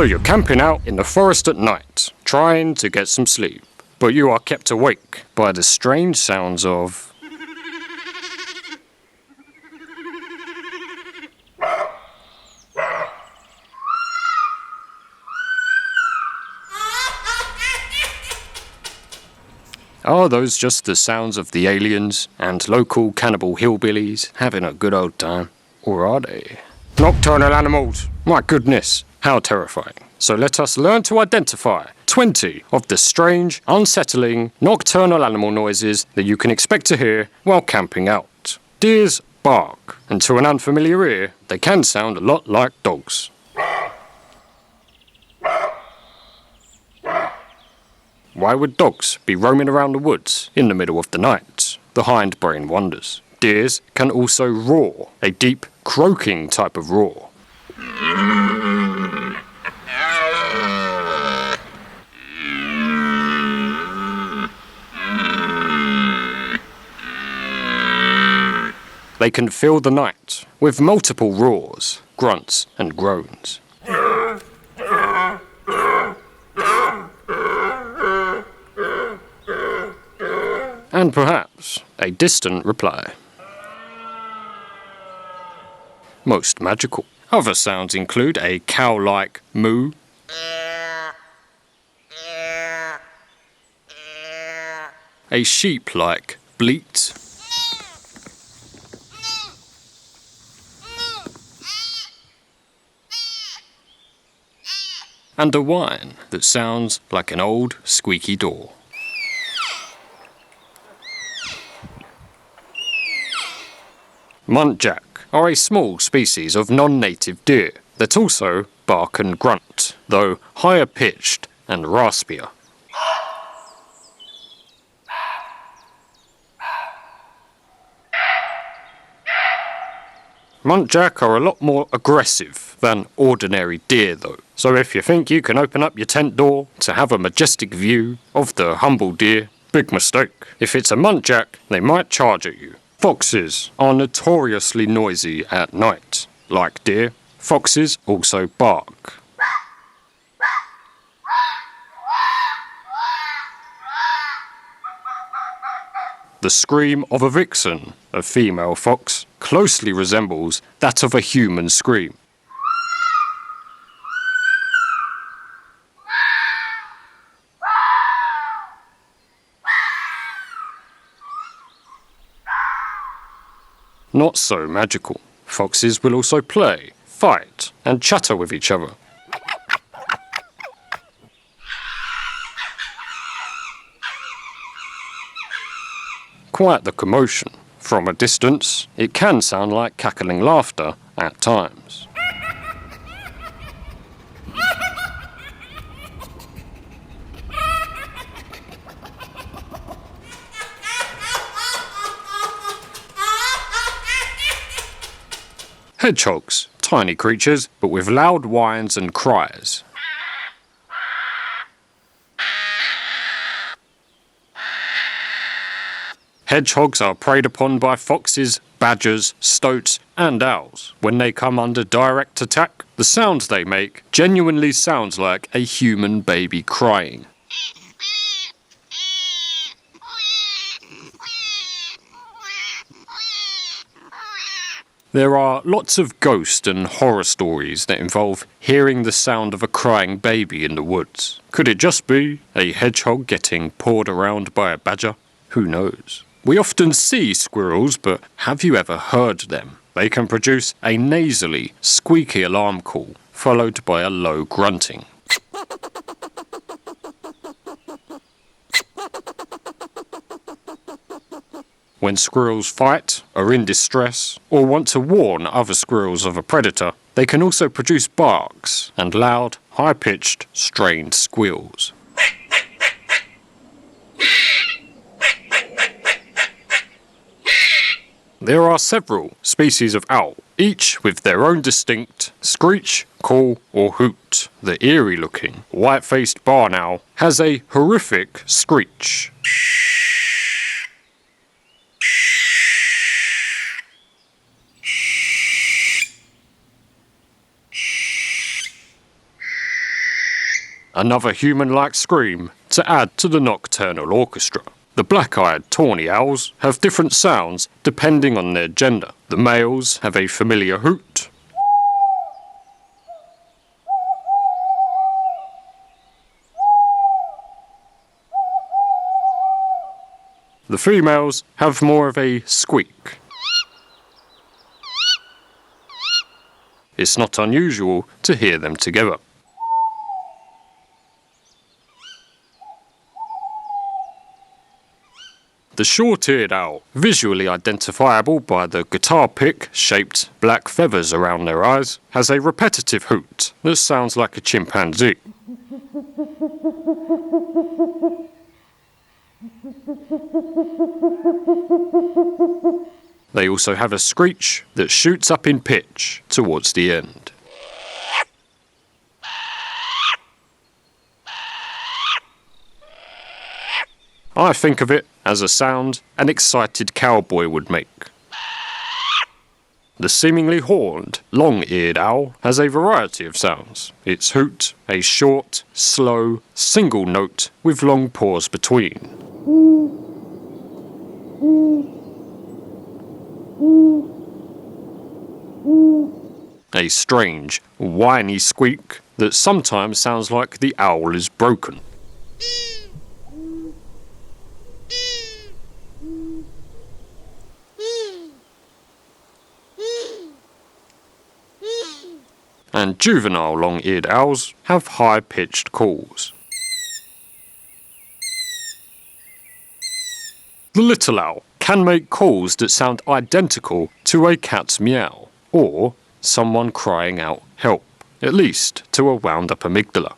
So you're camping out in the forest at night, trying to get some sleep, but you are kept awake by the strange sounds of... Are those just the sounds of the aliens and local cannibal hillbillies having a good old time? Or are they? Nocturnal animals! My goodness, how terrifying. So let us learn to identify 20 of the strange, unsettling, nocturnal animal noises that you can expect to hear while camping out. Deers bark, and to an unfamiliar ear, they can sound a lot like dogs. Why would dogs be roaming around the woods in the middle of the night? The hindbrain wonders. Deers can also roar, a deep, croaking type of roar. They can fill the night with multiple roars, grunts, and groans. And perhaps a distant reply. Most magical. Other sounds include a cow-like moo, a sheep-like bleat, and a whine that sounds like an old squeaky door. Muntjac are a small species of non-native deer that also bark and grunt, though higher pitched and raspier. Muntjac are a lot more aggressive than ordinary deer though, so if you think you can open up your tent door to have a majestic view of the humble deer, big mistake. If it's a muntjac, they might charge at you. Foxes are notoriously noisy at night. Like deer, foxes also bark. The scream of a vixen, a female fox, closely resembles that of a human scream. Not so magical. Foxes will also play, fight, and chatter with each other. Quite the commotion. From a distance, it can sound like cackling laughter at times. Hedgehogs, tiny creatures, but with loud whines and cries. Hedgehogs are preyed upon by foxes, badgers, stoats, and owls. When they come under direct attack, the sounds they make genuinely sounds like a human baby crying. There are lots of ghost and horror stories that involve hearing the sound of a crying baby in the woods. Could it just be a hedgehog getting pawed around by a badger? Who knows? We often see squirrels, but have you ever heard them? They can produce a nasally, squeaky alarm call, followed by a low grunting. When squirrels fight, are in distress, or want to warn other squirrels of a predator, they can also produce barks and loud, high-pitched, strained squeals. There are several species of owl, each with their own distinct screech, call, or hoot. The eerie-looking, white-faced barn owl has a horrific screech. another human-like scream to add to the nocturnal orchestra. The black-eyed tawny owls have different sounds depending on their gender. The males have a familiar hoot, the females have more of a squeak. It's not unusual to hear them together. The short-eared owl, visually identifiable by the guitar pick-shaped black feathers around their eyes, has a repetitive hoot that sounds like a chimpanzee. They also have a screech that shoots up in pitch towards the end. I think of it as a sound an excited cowboy would make. The seemingly horned, long-eared owl has a variety of sounds. Its hoot, a short, slow, single note with long pause between. A strange, whiny squeak that sometimes sounds like the owl is broken. And juvenile long-eared owls have high-pitched calls. The little owl can make calls that sound identical to a cat's meow, or someone crying out help, at least to a wound-up amygdala.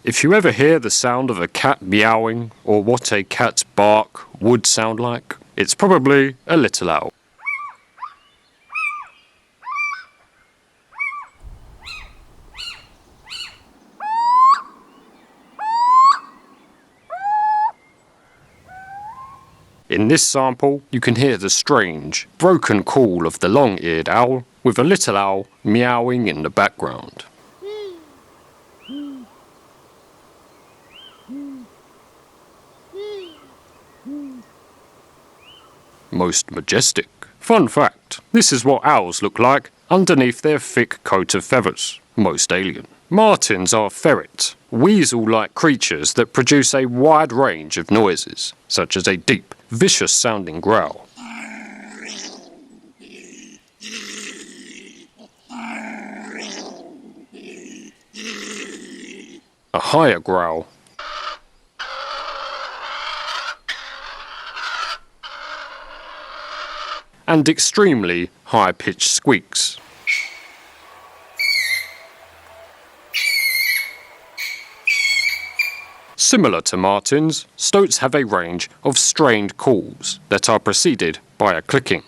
If you ever hear the sound of a cat meowing, or what a cat's bark would sound like, it's probably a little owl. In this sample, you can hear the strange, broken call of the long-eared owl, with a little owl meowing in the background. Most majestic. Fun fact, this is what owls look like underneath their thick coat of feathers. Most alien. Martins are ferret, weasel-like creatures that produce a wide range of noises, such as a deep, vicious-sounding growl, a higher growl, and extremely high-pitched squeaks. Similar to martins, stoats have a range of strained calls that are preceded by a clicking.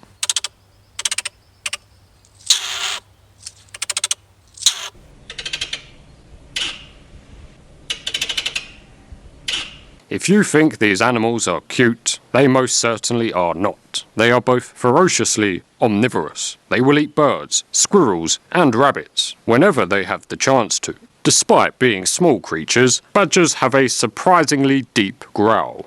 If you think these animals are cute, they most certainly are not. They are both ferociously omnivorous. They will eat birds, squirrels, and rabbits whenever they have the chance to. Despite being small creatures, badgers have a surprisingly deep growl.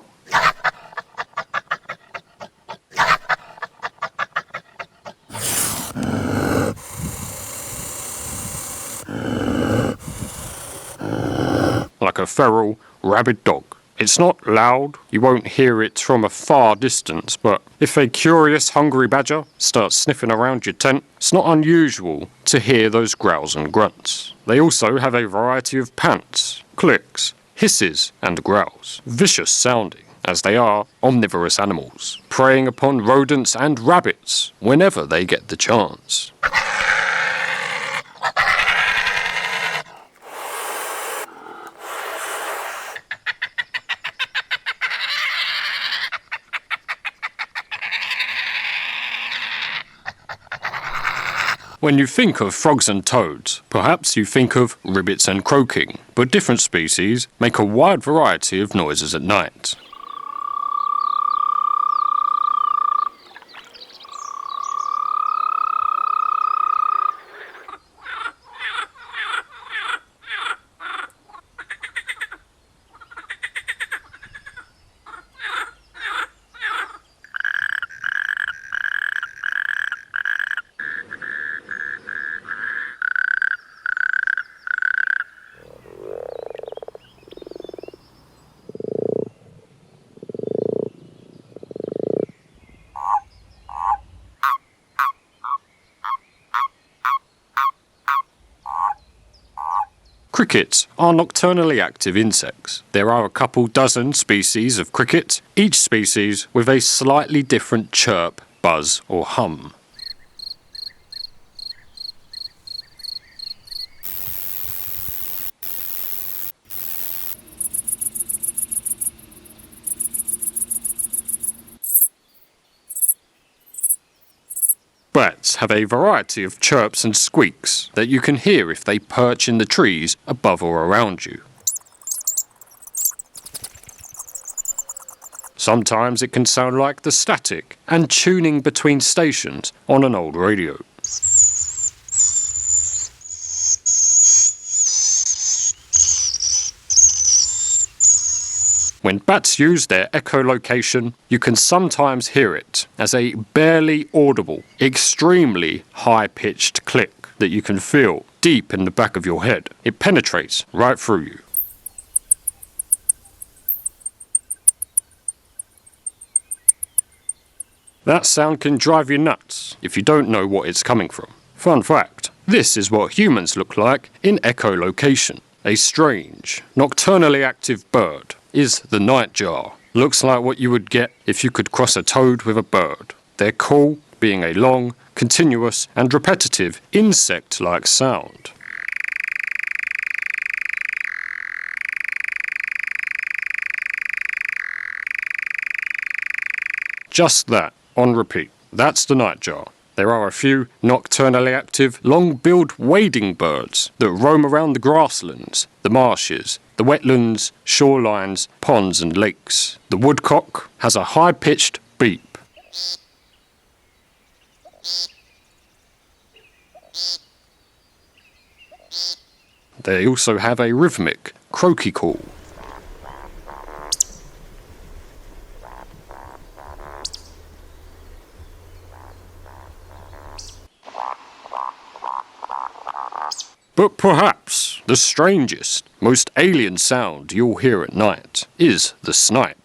Like a feral, rabid dog. It's not loud, you won't hear it from a far distance, but if a curious, hungry badger starts sniffing around your tent, it's not unusual to hear those growls and grunts. They also have a variety of pants, clicks, hisses, and growls, vicious sounding, as they are omnivorous animals, preying upon rodents and rabbits whenever they get the chance. When you think of frogs and toads, perhaps you think of ribbits and croaking, but different species make a wide variety of noises at night. Crickets are nocturnally active insects. There are a couple dozen species of cricket, each species with a slightly different chirp, buzz or hum. Bats have a variety of chirps and squeaks that you can hear if they perch in the trees above or around you. Sometimes it can sound like the static and tuning between stations on an old radio. When bats use their echolocation, you can sometimes hear it as a barely audible, extremely high-pitched click that you can feel deep in the back of your head. It penetrates right through you. That sound can drive you nuts if you don't know what it's coming from. Fun fact, this is what humans look like in echolocation. A strange, nocturnally active bird is the nightjar. Looks like what you would get if you could cross a toad with a bird. Their call being a long, continuous and repetitive insect-like sound. Just that, on repeat. That's the nightjar. There are a few nocturnally active, long-billed wading birds that roam around the grasslands, the marshes, the wetlands, shorelines, ponds and lakes. The woodcock has a high-pitched beep. They also have a rhythmic, croaky call. But perhaps the strangest, most alien sound you'll hear at night is the snipe.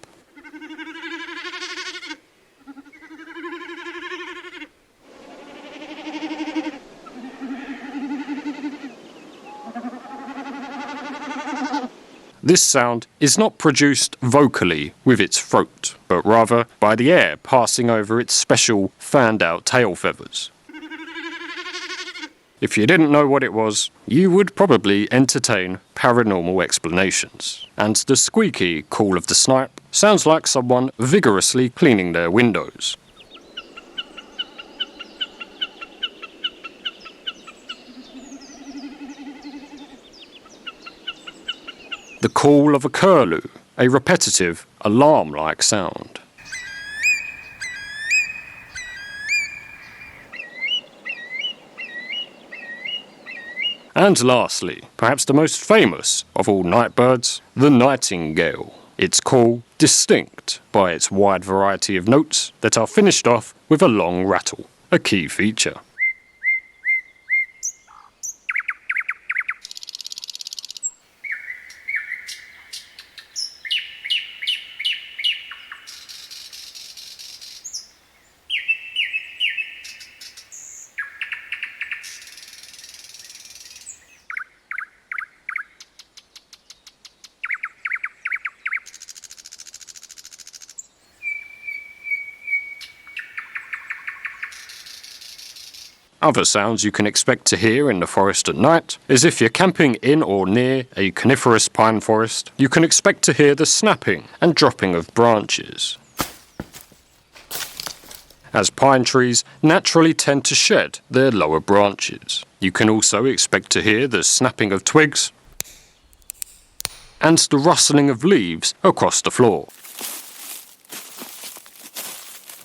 This sound is not produced vocally with its throat, but rather by the air passing over its special fanned-out tail feathers. If you didn't know what it was, you would probably entertain paranormal explanations. And the squeaky call of the snipe sounds like someone vigorously cleaning their windows. The call of a curlew, a repetitive, alarm-like sound. And lastly, perhaps the most famous of all night birds, the nightingale. Its call distinct by its wide variety of notes that are finished off with a long rattle, a key feature. Other sounds you can expect to hear in the forest at night is if you're camping in or near a coniferous pine forest, you can expect to hear the snapping and dropping of branches, as pine trees naturally tend to shed their lower branches. You can also expect to hear the snapping of twigs and the rustling of leaves across the floor,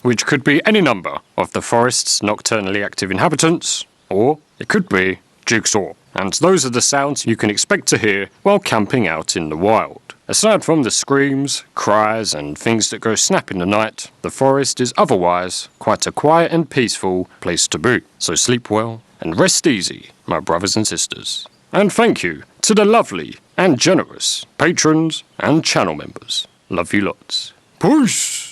which could be any number of the forest's nocturnally active inhabitants, or it could be Jigsaw. And those are the sounds you can expect to hear while camping out in the wild. Aside from the screams, cries, and things that go snap in the night, the forest is otherwise quite a quiet and peaceful place to be. So sleep well and rest easy, my brothers and sisters. And thank you to the lovely and generous patrons and channel members. Love you lots. Peace!